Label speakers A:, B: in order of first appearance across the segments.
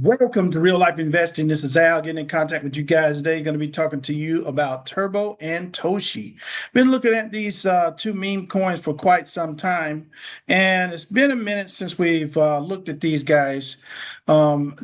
A: Welcome to Real Life Investing. This is Al getting in contact with you guys today. Going to be talking to you about Turbo and Toshi. Been looking at these two meme coins for quite some time, and it's been a minute since we've looked at these guys.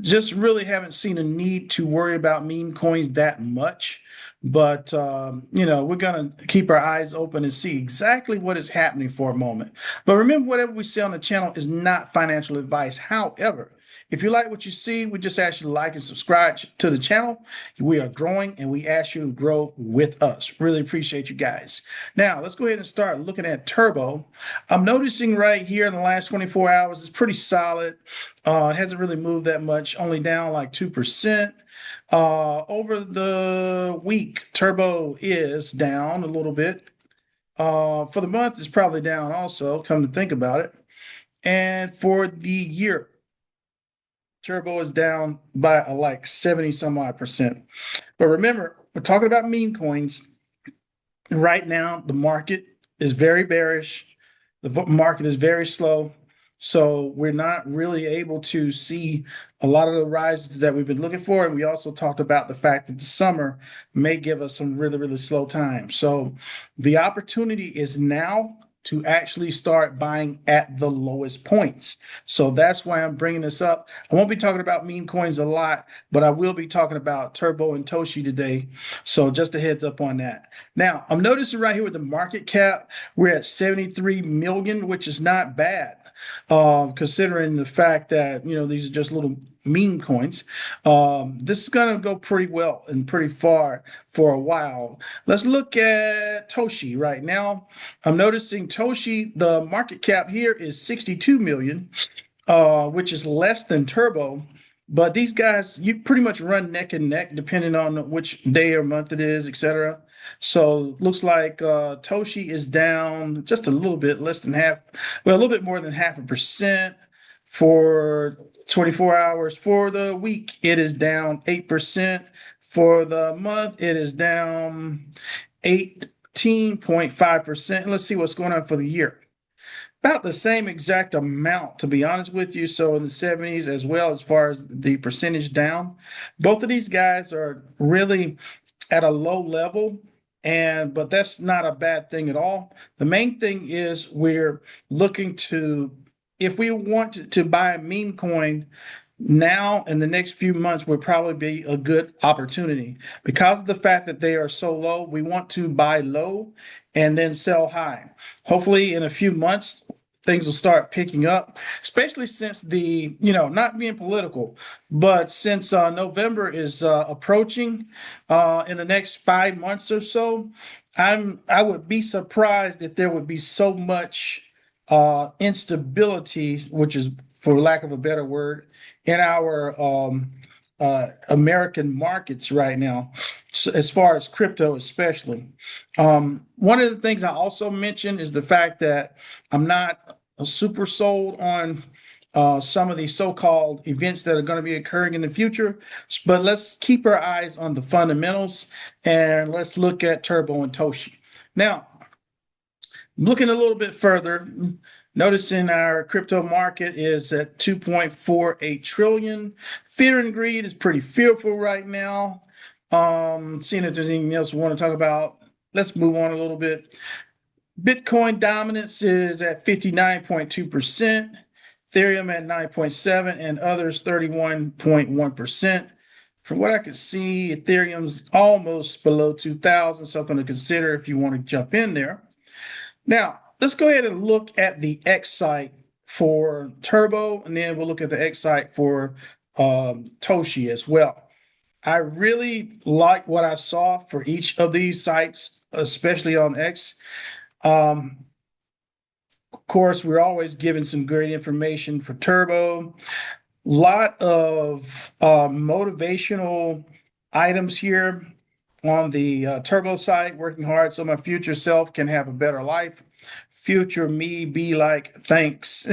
A: Just really haven't seen a need to worry about meme coins that much. But we're gonna keep our eyes open and see exactly what is happening for a moment. But remember, whatever we say on the channel is not financial advice. However, if you like what you see, we just ask you to like and subscribe to the channel. We are growing and we ask you to grow with us. Really appreciate you guys. Now, let's go ahead and start looking at Turbo. I'm noticing right here in the last 24 hours, it's pretty solid. It hasn't really moved that much, only down like 2%. Over the week, Turbo is down a little bit. For the month, it's probably down also, come to think about it. And for the year, Turbo is down by like 70 some odd percent. But remember, we're talking about meme coins. Right now, the market is very bearish. The market is very slow. So we're not really able to see a lot of the rises that we've been looking for. And we also talked about the fact that the summer may give us some really, really slow time. So the opportunity is now to actually start buying at the lowest points. So that's why I'm bringing this up. I won't be talking about meme coins a lot, but I will be talking about Turbo and Toshi today. So just a heads up on that. Now, I'm noticing right here with the market cap, we're at 73 million, which is not bad. Considering the fact that these are just little meme coins. This is going to go pretty well and pretty far for a while. Let's look at Toshi right now. I'm noticing Toshi, the market cap here is 62 million, which is less than Turbo. But these guys, you pretty much run neck and neck depending on which day or month it is, etc. So looks like Toshi is down just a little bit, less than half, well, a little bit more than 0.5% for 24 hours. For the week, it is down 8%. For the month, it is down 18.5%. Let's see what's going on for the year. About the same exact amount, to be honest with you. So in the 70s as well, as far as the percentage down. Both of these guys are really at a low level, but that's not a bad thing at all. The main thing is we're looking to, if we want to buy a meme coin now in the next few months would probably be a good opportunity because of the fact that they are so low. We want to buy low and then sell high. Hopefully in a few months things will start picking up, especially since not being political, but since November is approaching in the next 5 months or so. I would be surprised if there would be so much instability, which is, for lack of a better word, in our American markets right now, so as far as crypto, especially. One of the things I also mentioned is the fact that I'm not super sold on some of these so-called events that are going to be occurring in the future, but let's keep our eyes on the fundamentals and let's look at Turbo and Toshi. Now, looking a little bit further, noticing our crypto market is at 2.48 trillion. Fear and greed is pretty fearful right now. Seeing if there's anything else we want to talk about. Let's move on a little bit. Bitcoin dominance is at 59.2%, Ethereum at 9.7%, and others 31.1%. From what I can see, Ethereum's almost below 2,000, something to consider if you want to jump in there. Now, let's go ahead and look at the X site for Turbo, and then we'll look at the X site for Toshi as well. I really like what I saw for each of these sites, especially on X. Of course, we're always given some great information for Turbo. Lot of motivational items here on the Turbo site, working hard so my future self can have a better life. Future me be like, thanks.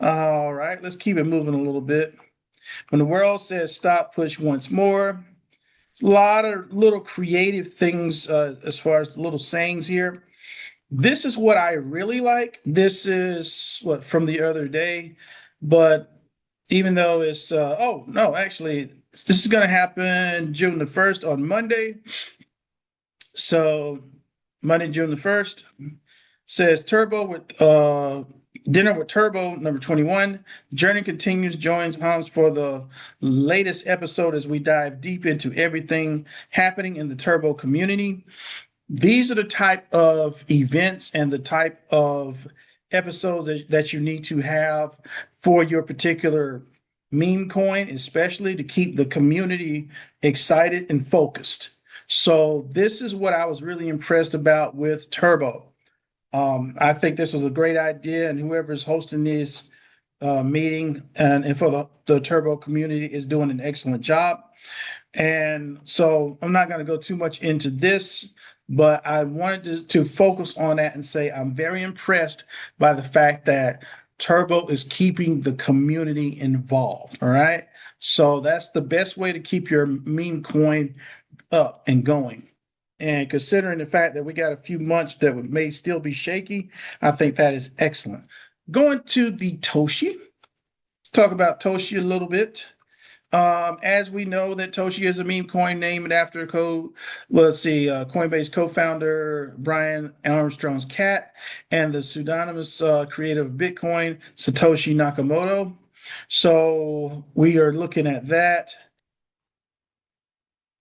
A: All right, let's keep it moving a little bit. When the world says stop, push once more. A lot of little creative things as far as little sayings here. This is what I really like. This is what from the other day, but even though it's oh no, actually this is going to happen June the 1st on Monday. So Monday, June the 1st says Turbo with Dinner with Turbo number 21. Journey continues. Joins Hans for the latest episode as we dive deep into everything happening in the Turbo community. These are the type of events and the type of episodes that you need to have for your particular meme coin, especially to keep the community excited and focused. So this is what I was really impressed about with Turbo. I think this was a great idea, and whoever's hosting this meeting and for the Turbo community is doing an excellent job. And so I'm not going to go too much into this, but I wanted to focus on that and say I'm very impressed by the fact that Turbo is keeping the community involved. All right. So that's the best way to keep your meme coin up and going. And considering the fact that we got a few months that may still be shaky, I think that is excellent. Going to the Toshi. Let's talk about Toshi a little bit. As we know that Toshi is a meme coin named after Coinbase co-founder Brian Armstrong's cat and the pseudonymous creator of Bitcoin, Satoshi Nakamoto. So we are looking at that.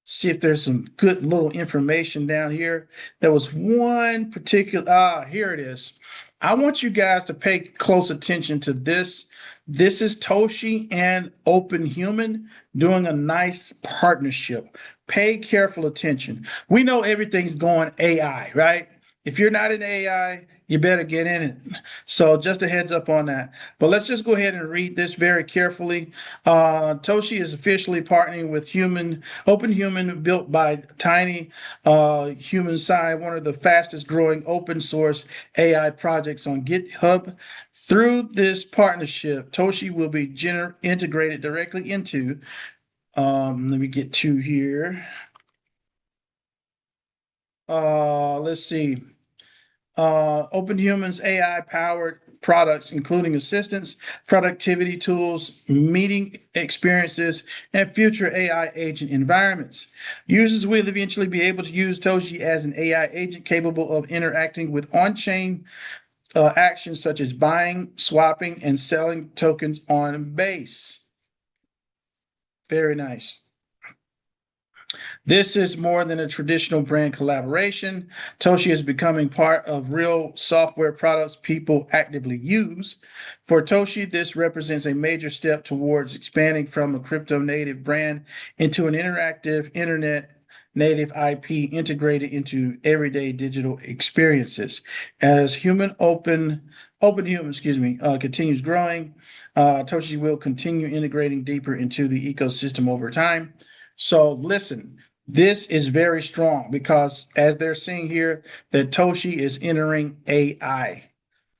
A: See if there's some good little information down here. There was one particular, here it is. I want you guys to pay close attention to this. This is Toshi and OpenHuman doing a nice partnership. Pay careful attention. We know everything's going AI, right? If you're not in AI, you better get in it. So just a heads up on that. But let's just go ahead and read this very carefully. Toshi is officially partnering with OpenHuman, built by Tiny Human Side, one of the fastest growing open source AI projects on GitHub. Through this partnership, Toshi will be integrated directly into, let me get to here. Let's see. OpenHuman's AI-powered products, including assistants, productivity tools, meeting experiences, and future AI agent environments. Users will eventually be able to use Toshi as an AI agent capable of interacting with on-chain actions such as buying, swapping, and selling tokens on Base. Very nice. This is more than a traditional brand collaboration. Toshi is becoming part of real software products people actively use. For Toshi, this represents a major step towards expanding from a crypto native brand into an interactive internet native IP integrated into everyday digital experiences. As OpenHuman, continues growing, Toshi will continue integrating deeper into the ecosystem over time. So listen, this is very strong because as they're seeing here that Toshi is entering AI.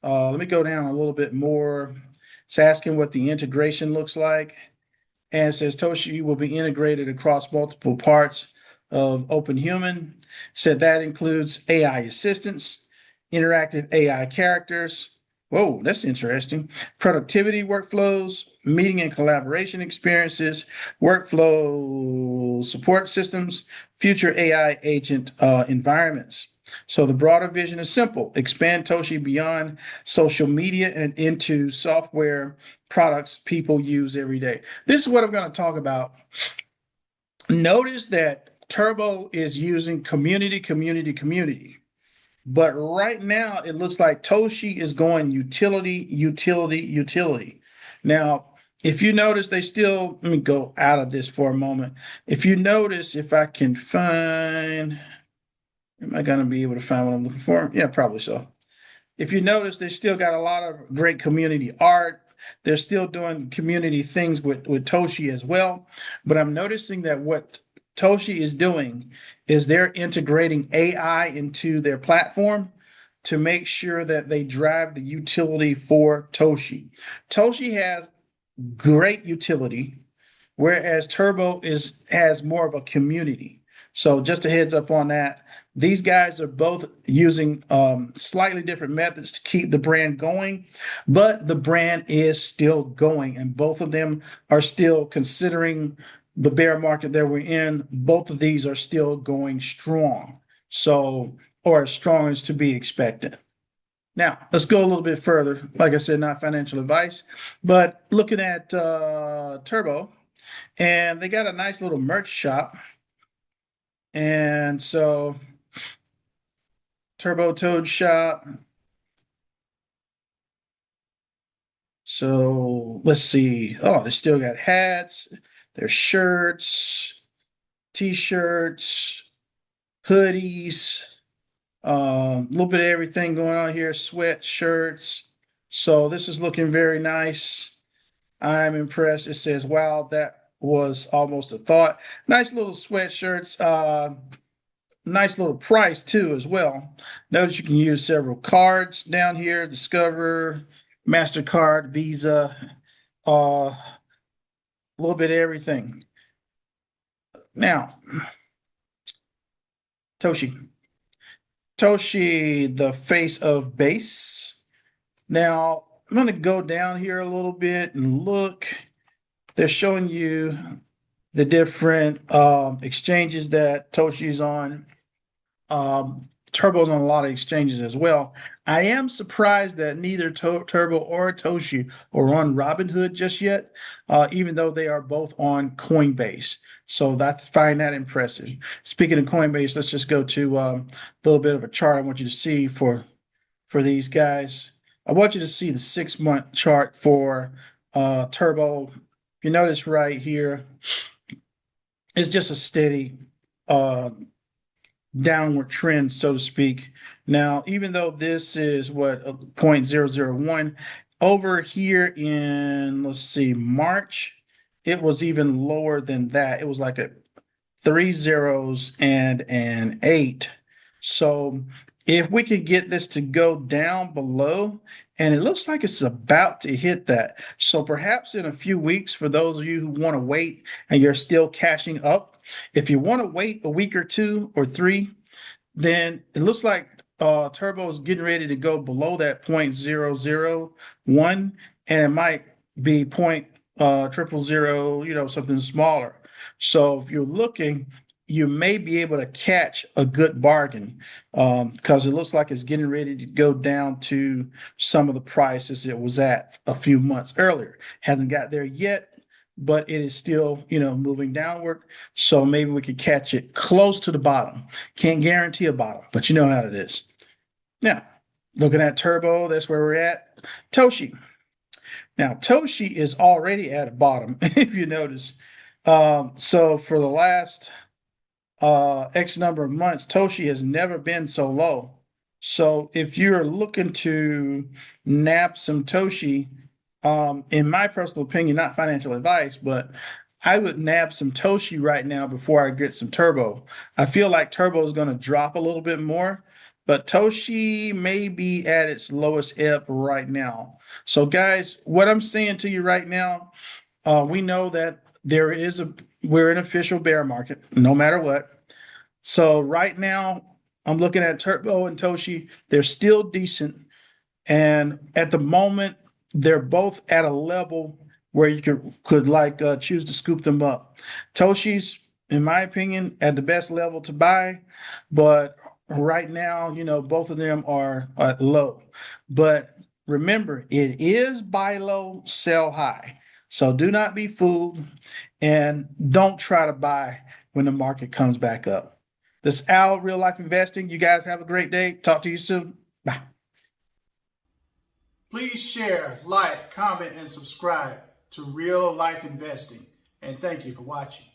A: Let me go down a little bit more. It's asking what the integration looks like. And it says Toshi will be integrated across multiple parts of OpenHuman. Said that includes AI assistants, interactive AI characters. Whoa, that's interesting. Productivity workflows, meeting and collaboration experiences, workflow support systems, future AI agent environments. So the broader vision is simple: expand Toshi beyond social media and into software products people use every day. This is what I'm going to talk about. Notice that Turbo is using community, community, community. But right now, it looks like Toshi is going utility, utility, utility. Now, if you notice, let me go out of this for a moment. If you notice, if I can find, am I going to be able to find what I'm looking for? Yeah, probably so. If you notice, they still got a lot of great community art. They're still doing community things with Toshi as well. But I'm noticing that what Toshi is doing is they're integrating AI into their platform to make sure that they drive the utility for Toshi. Toshi has great utility, whereas Turbo has more of a community. So just a heads up on that. These guys are both using slightly different methods to keep the brand going, but the brand is still going, and both of them are still, considering the bear market that we're in, both of these are still going strong. So, or as strong as to be expected. Now, let's go a little bit further. Like I said, not financial advice, but looking at Turbo, and they got a nice little merch shop. And so, Turbo Toad Shop. So, let's see. Oh, they still got hats, their shirts, t-shirts, hoodies, a little bit of everything going on here, sweatshirts. So this is looking very nice. I'm impressed. It says, wow, that was almost a thought. Nice little sweatshirts. Nice little price too as well. Notice you can use several cards down here, Discover, MasterCard, Visa, a little bit of everything. Now, Toshi. Toshi, the face of base. Now, I'm going to go down here a little bit and look. They're showing you the different exchanges that Toshi's on. Turbo's on a lot of exchanges as well. I am surprised that neither Turbo or Toshi are on Robinhood just yet, even though they are both on Coinbase. So I find that impressive. Speaking of Coinbase, let's just go to a little bit of a chart I want you to see for these guys. I want you to see the 6-month chart for Turbo. You notice right here, it's just a steady downward trend, so to speak. Now, even though this is what 0.001, over here in, let's see, March, it was even lower than that. It was like a 3 zeros and an 8. So if we could get this to go down below, and it looks like it's about to hit that. So perhaps in a few weeks, for those of you who want to wait and you're still cashing up, if you want to wait a week or 2 or 3, then it looks like Turbo is getting ready to go below that 0.001, and it might be point triple zero, something smaller. So if you're looking, you may be able to catch a good bargain because it looks like it's getting ready to go down to some of the prices it was at a few months earlier. Hasn't got there yet, but it is still, moving downward. So maybe we could catch it close to the bottom. Can't guarantee a bottom, but you know how it is. Now, looking at Turbo, that's where we're at. Toshi. Now, Toshi is already at a bottom, if you notice. So for the last X number of months, Toshi has never been so low. So if you're looking to nab some Toshi, in my personal opinion, not financial advice, but I would nab some Toshi right now before I get some Turbo. I feel like Turbo is going to drop a little bit more, but Toshi may be at its lowest ebb right now. So, guys, what I'm saying to you right now, we know that we're in an official bear market, no matter what. So right now, I'm looking at Turbo and Toshi. They're still decent. And at the moment, they're both at a level where you could like choose to scoop them up. Toshi's, in my opinion, at the best level to buy, but right now, both of them are low. But remember, it is buy low, sell high. So do not be fooled and don't try to buy when the market comes back up. This is Al, Real Life Investing. You guys have a great day. Talk to you soon. Bye. Please share, like, comment, and subscribe to Real Life Investing. And thank you for watching.